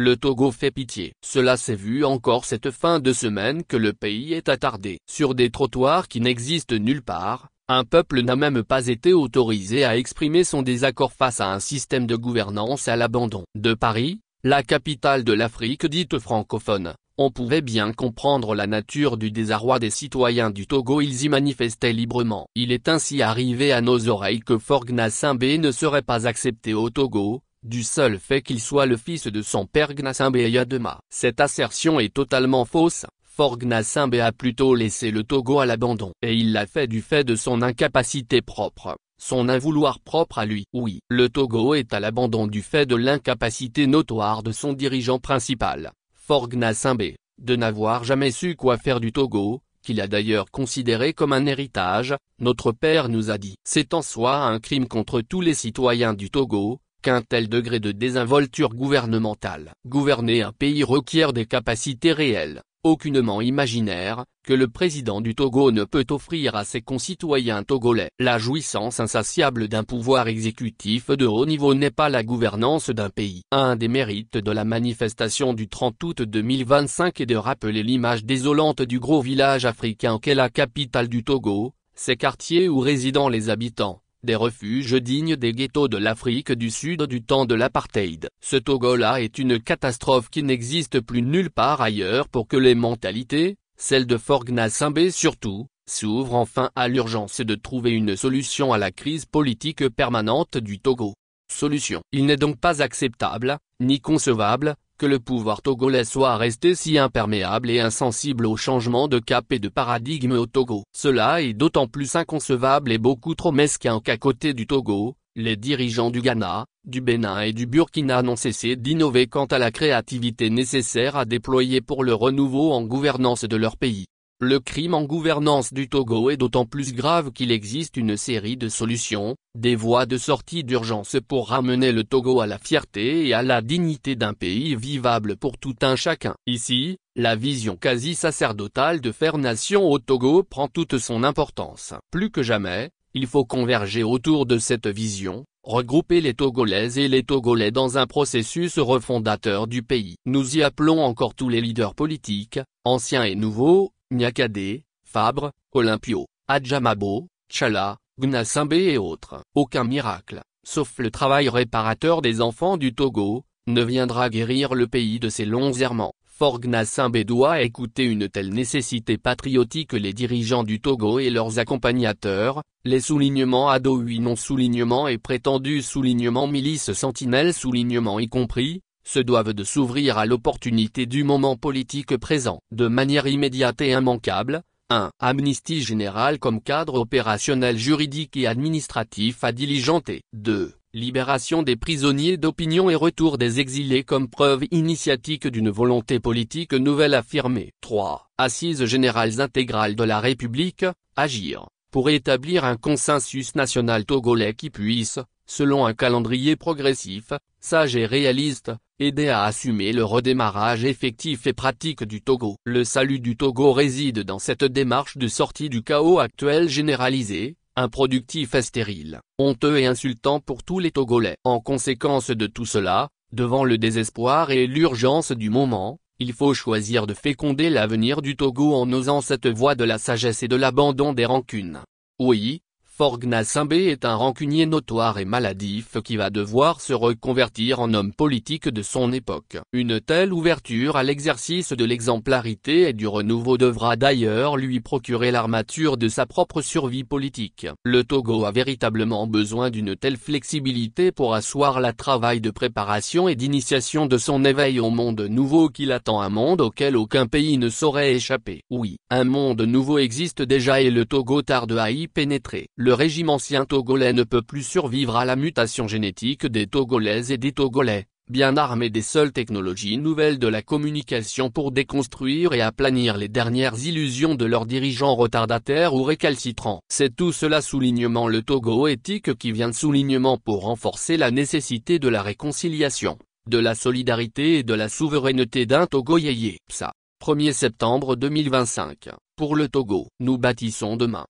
Le Togo fait pitié. Cela s'est vu encore cette fin de semaine que le pays est attardé sur des trottoirs qui n'existent nulle part. Un peuple n'a même pas été autorisé à exprimer son désaccord face à un système de gouvernance à l'abandon. De Paris, la capitale de l'Afrique dite francophone, on pouvait bien comprendre la nature du désarroi des citoyens du Togo. Ils y manifestaient librement. Il est ainsi arrivé à nos oreilles que Faure Gnassingbé ne serait pas accepté au Togo, du seul fait qu'il soit le fils de son père Gnassingbé Yadema. Cette assertion est totalement fausse. Faure Gnassingbé a plutôt laissé le Togo à l'abandon. Et il l'a fait du fait de son incapacité propre, son invouloir propre à lui. Oui, le Togo est à l'abandon du fait de l'incapacité notoire de son dirigeant principal, Faure Gnassingbé, de n'avoir jamais su quoi faire du Togo, qu'il a d'ailleurs considéré comme un héritage. Notre père nous a dit. C'est en soi un crime contre tous les citoyens du Togo, qu'un tel degré de désinvolture gouvernementale. Gouverner un pays requiert des capacités réelles, aucunement imaginaires, que le président du Togo ne peut offrir à ses concitoyens togolais. La jouissance insatiable d'un pouvoir exécutif de haut niveau n'est pas la gouvernance d'un pays. Un des mérites de la manifestation du 30 août 2025 est de rappeler l'image désolante du gros village africain qu'est la capitale du Togo, ces quartiers où résident les habitants, des refuges dignes des ghettos de l'Afrique du Sud du temps de l'apartheid. Ce Togo-là est une catastrophe qui n'existe plus nulle part ailleurs pour que les mentalités, celles de Faure Gnassingbé surtout, s'ouvrent enfin à l'urgence de trouver une solution à la crise politique permanente du Togo. Solution. Il n'est donc pas acceptable, ni concevable, que le pouvoir togolais soit resté si imperméable et insensible au changement de cap et de paradigme au Togo. Cela est d'autant plus inconcevable et beaucoup trop mesquin qu'à côté du Togo, les dirigeants du Ghana, du Bénin et du Burkina n'ont cessé d'innover quant à la créativité nécessaire à déployer pour le renouveau en gouvernance de leur pays. Le crime en gouvernance du Togo est d'autant plus grave qu'il existe une série de solutions, des voies de sortie d'urgence pour ramener le Togo à la fierté et à la dignité d'un pays vivable pour tout un chacun. Ici, la vision quasi sacerdotale de faire nation au Togo prend toute son importance. Plus que jamais, il faut converger autour de cette vision, regrouper les Togolaises et les Togolais dans un processus refondateur du pays. Nous y appelons encore tous les leaders politiques, anciens et nouveaux, Nyakadé, Fabre, Olympio, Adjamabo, Tchala, Gnassingbé et autres. Aucun miracle, sauf le travail réparateur des enfants du Togo, ne viendra guérir le pays de ses longs errements. Faure Gnassingbé doit écouter une telle nécessité patriotique les dirigeants du Togo et leurs accompagnateurs, les soulignements ado oui non soulignements et prétendus soulignements milices sentinelles soulignements y compris, se doivent de s'ouvrir à l'opportunité du moment politique présent. De manière immédiate et immanquable, 1. Amnistie générale comme cadre opérationnel juridique et administratif à diligenter. 2. Libération des prisonniers d'opinion et retour des exilés comme preuve initiatique d'une volonté politique nouvelle affirmée. 3. Assises générales intégrales de la République, agir, pour établir un consensus national togolais qui puisse, selon un calendrier progressif, sage et réaliste, aider à assumer le redémarrage effectif et pratique du Togo. Le salut du Togo réside dans cette démarche de sortie du chaos actuel généralisé, improductif et stérile, honteux et insultant pour tous les Togolais. En conséquence de tout cela, devant le désespoir et l'urgence du moment, il faut choisir de féconder l'avenir du Togo en osant cette voie de la sagesse et de l'abandon des rancunes. Oui, Faure Gnassingbé est un rancunier notoire et maladif qui va devoir se reconvertir en homme politique de son époque. Une telle ouverture à l'exercice de l'exemplarité et du renouveau devra d'ailleurs lui procurer l'armature de sa propre survie politique. Le Togo a véritablement besoin d'une telle flexibilité pour asseoir le travail de préparation et d'initiation de son éveil au monde nouveau qu'il attend, un monde auquel aucun pays ne saurait échapper. Oui, un monde nouveau existe déjà et le Togo tarde à y pénétrer. Le régime ancien togolais ne peut plus survivre à la mutation génétique des Togolaises et des Togolais, bien armés des seules technologies nouvelles de la communication pour déconstruire et aplanir les dernières illusions de leurs dirigeants retardataires ou récalcitrants. C'est tout cela soulignement le Togo éthique qui vient de soulignement pour renforcer la nécessité de la réconciliation, de la solidarité et de la souveraineté d'un Togo yéyé. PSA. 1er septembre 2025. Pour le Togo, nous bâtissons demain.